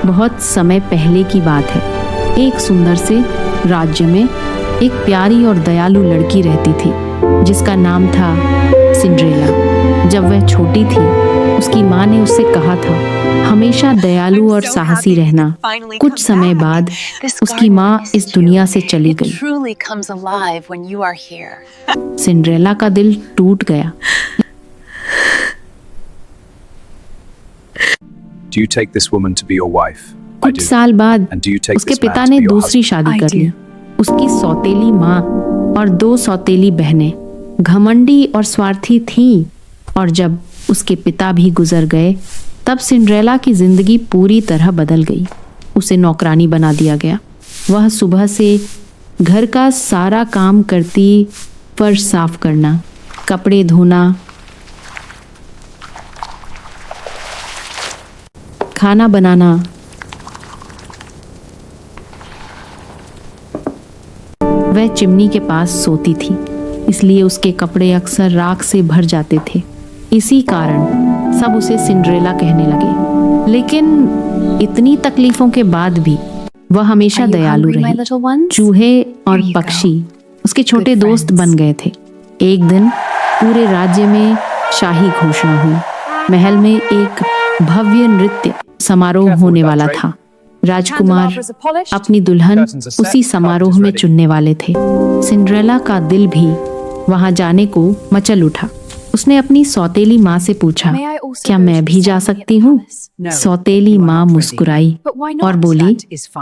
बहुत समय पहले की बात है। एक सुंदर से राज्य में एक प्यारी और दयालु लड़की रहती थी जिसका नाम था सिंड्रेला। जब वह छोटी थी उसकी माँ ने उससे कहा था हमेशा दयालु और साहसी रहना। कुछ समय बाद उसकी माँ इस दुनिया से चली गई। सिंड्रेला का दिल टूट गया। Do you take this woman to be your wife? कुछ साल बाद उसके पिता ने दूसरी शादी कर ली। उसकी सौतेली माँ और 2 सौतेली बहनें घमंडी और स्वार्थी थीं, और जब उसके पिता भी गुजर गए तब सिंड्रेला की जिंदगी पूरी तरह बदल गई। उसे नौकरानी बना दिया गया। वह सुबह से घर का सारा काम करती, फर्श साफ करना, कपड़े धोना, खाना बनाना, वह चिमनी के पास सोती थी, इसलिए उसके कपड़े अक्सर राख से भर जाते थे। इसी कारण सब उसे सिंड्रेला कहने लगे। लेकिन इतनी तकलीफों के बाद भी वह हमेशा दयालु रही। चूहे और पक्षी उसके छोटे दोस्त बन गए थे। एक दिन पूरे राज्य में शाही घोषणा हुई। महल में एक भव्य नृत्य समारोह होने वाला था। राजकुमार अपनी दुल्हन उसी समारोह में चुनने वाले थे। सिंड्रेला का दिल भी वहां जाने को मचल उठा। उसने अपनी सौतेली माँ से पूछा, क्या मैं भी जा सकती हूँ? सौतेली माँ मुस्कुराई और बोली,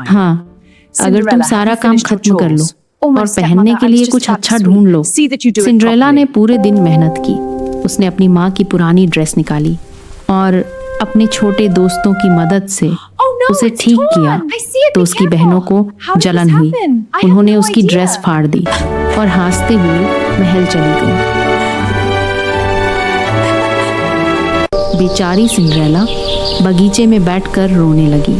हाँ, अगर तुम सारा काम खत्म कर लो और पहनने के लिए कुछ अच्छा ढूंढ लो। सिंड्रेला ने पूरे दिन मेहनत की। उसने अपनी माँ की पुरानी ड्रेस निकाली और अपने छोटे दोस्तों की मदद से उसे ठीक किया तो उसकी बहनों को जलन हुई। उन्होंने उसकी ड्रेस फाड़ दी और हंसते हुए महल चली गई। बेचारी सिंड्रेला बगीचे में बैठकर रोने लगी।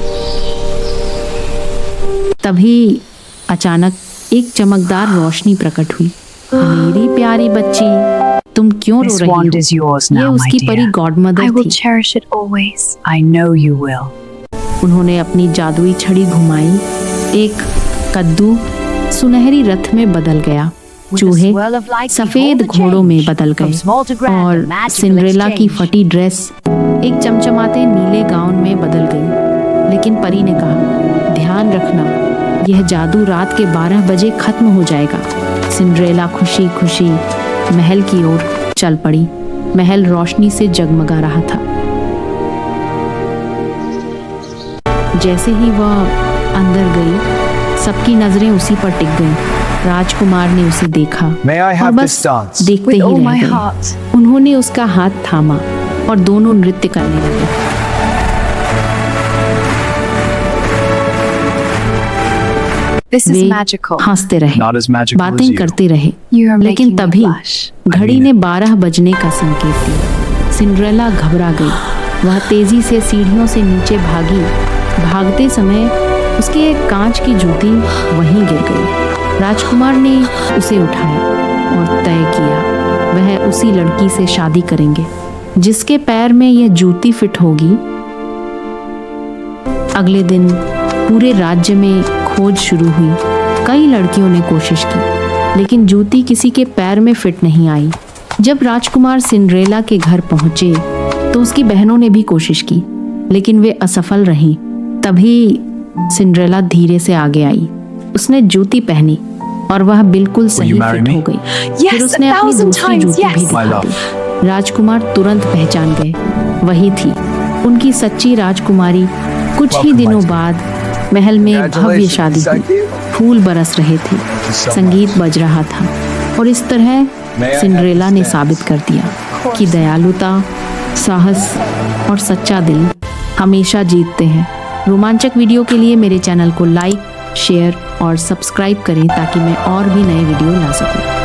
तभी अचानक एक चमकदार रोशनी प्रकट हुई। मेरी प्यारी बच्ची, तुम क्यों रो रही हो? ये उसकी परी गॉडमदर थी। उन्होंने अपनी जादुई छड़ी घुमाई। एक कद्दू सुनहरी रथ में बदल गया, चूहे सफेद घोड़ों में बदल गए और सिंड्रेला की फटी ड्रेस एक चमचमाते नीले गाउन में बदल गई। लेकिन परी ने कहा, ध्यान रखना, यह जादू रात के 12 बजे खत्म हो जाएगा। सिंड्रेला खुशी खुशी महल की ओर चल पड़ी। महल रोशनी से जगमगा रहा था। जैसे ही वह अंदर गई, सबकी नजरें उसी पर टिक गईं। राजकुमार ने उसे देखा और बस देखते ही रह गए। उन्होंने उसका हाथ थामा और दोनों नृत्य करने लगे। वे हंसते रहे, बातें करते रहे, लेकिन तभी घड़ी ने 12 बजने का संकेत दिया। सिंड्रेला घबरा गई। वह तेजी से सीढ़ियों से नीचे भागी। भागते समय उसकी एक कांच की जूती वहीं गिर गई। राजकुमार ने उसे उठाया और तय किया वह उसी लड़की से शादी करेंगे जिसके पैर में यह जूती फिट होगी। अगले दिन पूरे राज्य में खोज शुरू हुई। कई लड़कियों ने कोशिश की, लेकिन जूती किसी के पैर में फिट नहीं आई। जब राजकुमार सिंड्रेला के घर पहुंचे तो उसकी बहनों ने भी कोशिश की, लेकिन वे असफल रहीं। तभी सिंड्रेला धीरे से आगे आई। उसने जूती पहनी और वह बिल्कुल सही फिट हो गई। फिर उसने अपनी दूसरी जूती भी दिखा दी। राजकुमार तुरंत पहचान गए, वही थी उनकी सच्ची राजकुमारी। कुछ ही दिनों बाद महल में भव्य शादी हुई। फूल बरस रहे थे, संगीत बज रहा था और इस तरह सिंड्रेला ने साबित कर दिया कि दयालुता, साहस और सच्चा दिल हमेशा जीतते हैं। रोमांचक वीडियो के लिए मेरे चैनल को लाइक, शेयर और सब्सक्राइब करें ताकि मैं और भी नए वीडियो ला सकूं।